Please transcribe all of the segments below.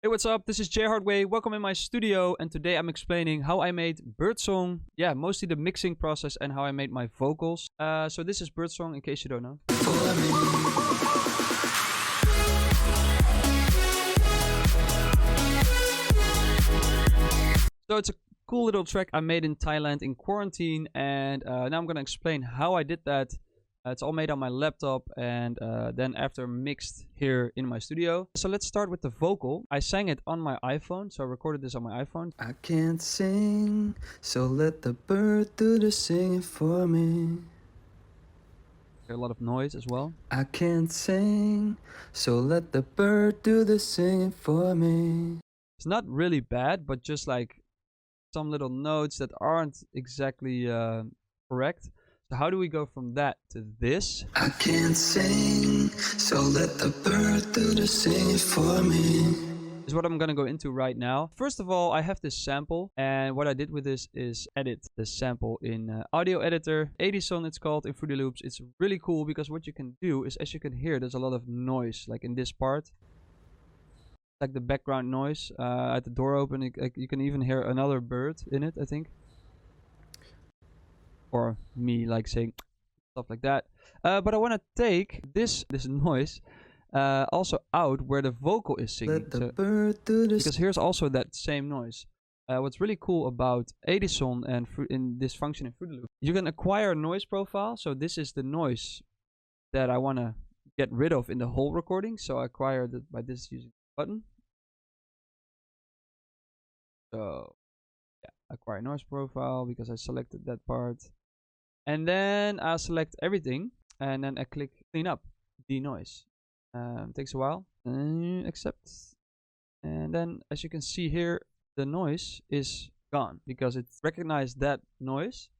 Hey, what's up? This is Jay Hardway. Welcome in my studio, and today I'm explaining how I made Birdsong. Yeah, mostly the mixing process and how I made my vocals. So this is Birdsong, in case you don't know. So it's a cool little track I made in Thailand in quarantine, and now I'm gonna explain how I did that. It's all made on my laptop and then after mixed here in my studio. So let's start with the vocal. I sang it on my iPhone, so I recorded this on my iPhone. I can't sing, so let the bird do the singing for me. A lot of noise as well. I can't sing, so let the bird do the singing for me. It's not really bad, but just like some little notes that aren't exactly correct. So how do we go from that to this? I can't sing, so let the bird do the singing for me. Is what I'm gonna go into right now. First of all, I have this sample, and what I did with this is edit the sample in audio editor. Edison it's called in Fruity Loops. It's really cool because what you can do is, as you can hear, there's a lot of noise, like in this part. Like the background noise at the door open. You can even hear another bird in it, I think. Or me like saying stuff like that. But I want to take this noise also out where the vocal is singing. Because here's also that same noise. What's really cool about Edison and in this function in Fruity Loops, you can acquire a noise profile. So this is the noise that I want to get rid of in the whole recording. So I acquired it by this using the button. So yeah, acquire noise profile because I selected that part. And then I select everything and then I click clean up the noise. Takes a while. Accept. And then as you can see here, the noise is gone because it recognized that noise.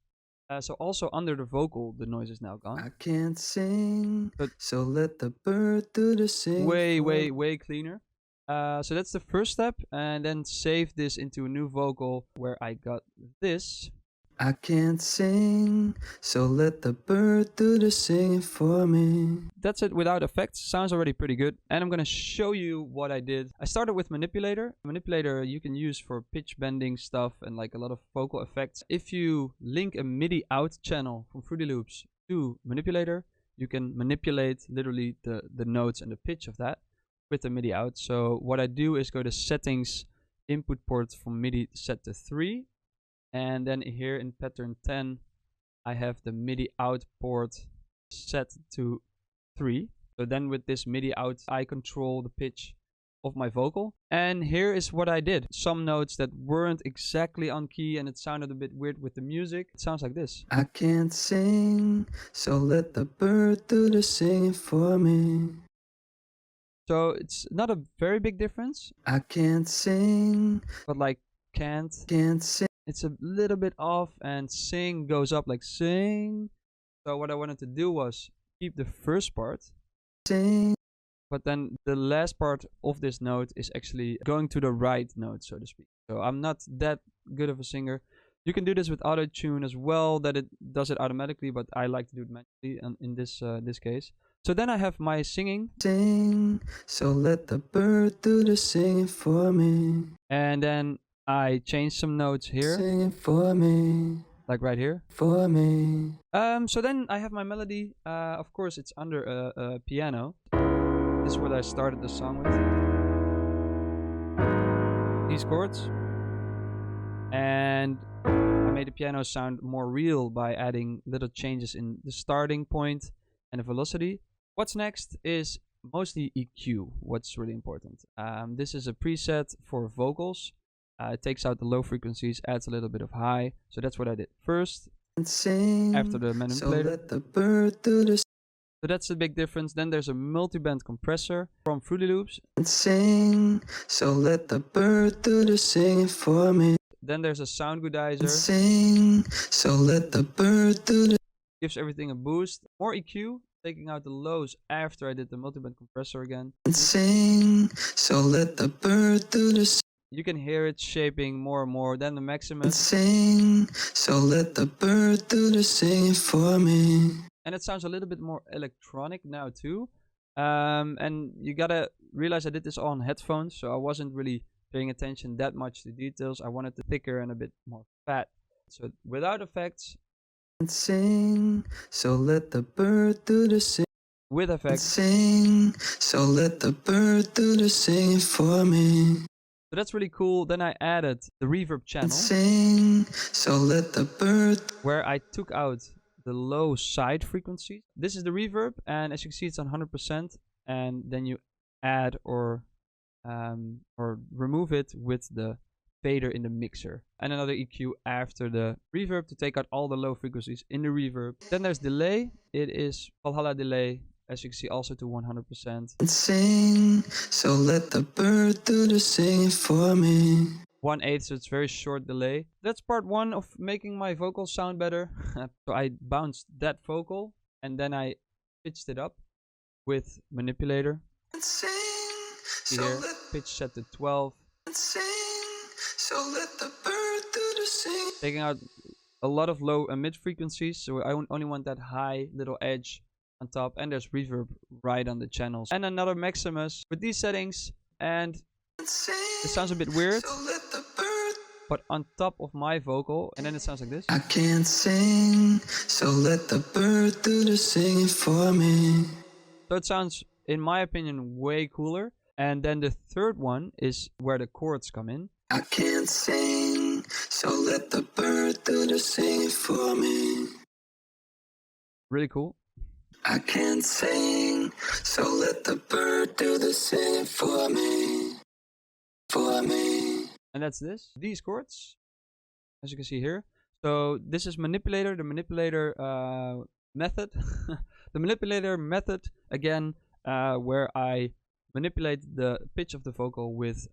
So also under the vocal, the noise is now gone. I can't sing, but so let the bird do the singing. Way cleaner. So that's the first step, and then save this into a new vocal where I got this. I can't sing, so let the bird do the singing for me. That's it without effects. Sounds already pretty good. And I'm gonna show you what I did. I started with Manipulator. Manipulator you can use for pitch bending stuff and like a lot of vocal effects. If you link a MIDI out channel from Fruity Loops to Manipulator, you can manipulate literally the notes and the pitch of that with the MIDI out. So what I do is go to settings, input port from MIDI set to 3. And then here in pattern 10, I have the MIDI out port set to 3. So then with this MIDI out, I control the pitch of my vocal. And here is what I did. Some notes that weren't exactly on key and it sounded a bit weird with the music. It sounds like this. I can't sing, so let the bird do the singing for me. So it's not a very big difference. I can't sing, but like can't sing. It's a little bit off, and sing goes up like sing. So what I wanted to do was keep the first part, sing, but then the last part of this note is actually going to the right note, so to speak. So I'm not that good of a singer. You can do this with auto tune as well, that it does it automatically, but I like to do it manually in this case. So then I have my singing. Sing, so let the bird do the singing for me. And then I changed some notes here. Singing for me. Like right here. For me. So then I have my melody. Of course, it's under a piano. This is what I started the song with. These chords. And I made the piano sound more real by adding little changes in the starting point and the velocity. What's next is mostly EQ. What's really important. This is a preset for vocals. It takes out the low frequencies, adds a little bit of high. So that's what I did first. Sing, after the manipulator. So let the bird do the. So that's the big difference. Then there's a multi-band compressor from Fruity Loops. Sing, so let the bird do the singing for me. Then there's a sound goodizer. Sing, so let the bird do the. Gives everything a boost. More EQ, taking out the lows after I did the multi-band compressor again. Sing, so let the bird do the. You can hear it shaping more and more. Then the maximum. Sing, so let the bird do the singing for me. And it sounds a little bit more electronic now too. And you gotta realize I did this on headphones, so I wasn't really paying attention that much to details. I wanted it thicker and a bit more fat. So without effects, And sing, so let the bird do the sing. with And effects. sing, so let the bird do the singing for me. So that's really cool. Then I added the reverb channel. And sing, so let the bird. Where I took out the low side frequencies. This is the reverb, and as you can see, it's on 100%. And then you add or remove it with the fader in the mixer, and another EQ after the reverb to take out all the low frequencies in the reverb. Then there's delay. It is Valhalla delay, as you can see, also to 100%. And sing, so let the bird do the singing for me. 1/8, so it's very short delay. That's part one of making my vocals sound better. So I bounced that vocal and then I pitched it up with manipulator. And sing, See so here, let. pitch set to 12. And sing, so let the bird do the singing. Taking out a lot of low and mid frequencies, so I only want that high little edge on top, and there's reverb right on the channels. And another Maximus with these settings, and it sounds a bit weird, but on top of my vocal, and then it sounds like this. I can't sing, so let the bird do the singing for me. So it sounds, in my opinion, way cooler. And then the third one is where the chords come in. I can't sing, so let the bird do the singing for me. Really cool. I can't sing, so let the bird do the singing for me. For me. And that's this. These chords, as you can see here. So this is manipulator, the manipulator method. The manipulator method, again, where I manipulate the pitch of the vocal with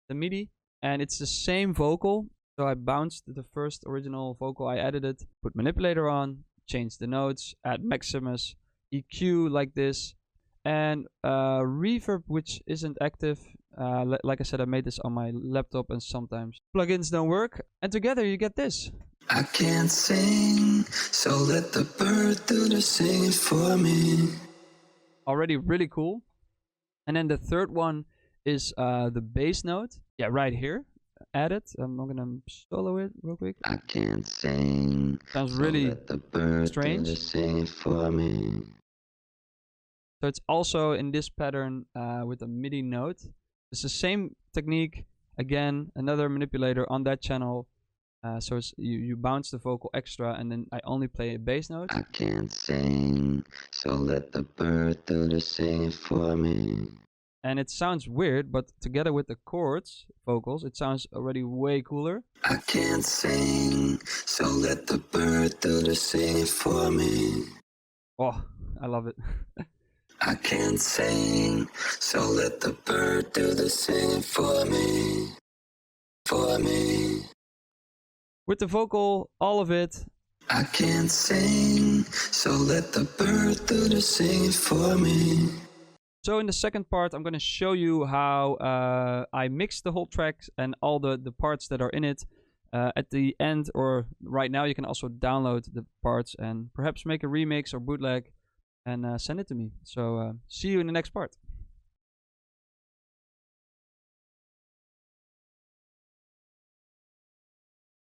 the MIDI. And it's the same vocal. So I bounced the first original vocal, I added it, put manipulator on, change the notes, add Maximus, EQ like this, and reverb, which isn't active. Like I said, I made this on my laptop and sometimes plugins don't work. And together you get this. I can't sing, so let the bird do the singing for me. Already really cool. And then the third one is the bass note. Yeah, right here. Add it. I'm gonna solo it real quick. I can't sing. Sounds really let the bird strange. do the singing for me. So it's also in this pattern with a MIDI note. It's the same technique. Again, another manipulator on that channel. So it's, you bounce the vocal extra, and then I only play a bass note. I can't sing, so let the bird do the singing for me. And it sounds weird, but together with the chords, vocals, it sounds already way cooler. I can't sing, so let the bird do the singing for me. Oh, I love it. I can't sing, so let the bird do the singing for me. For me. With the vocal, all of it. I can't sing, so let the bird do the singing for me. So in the second part, I'm going to show you how I mix the whole track and all the parts that are in it. At the end, or right now, you can also download the parts and perhaps make a remix or bootleg and send it to me. So see you in the next part.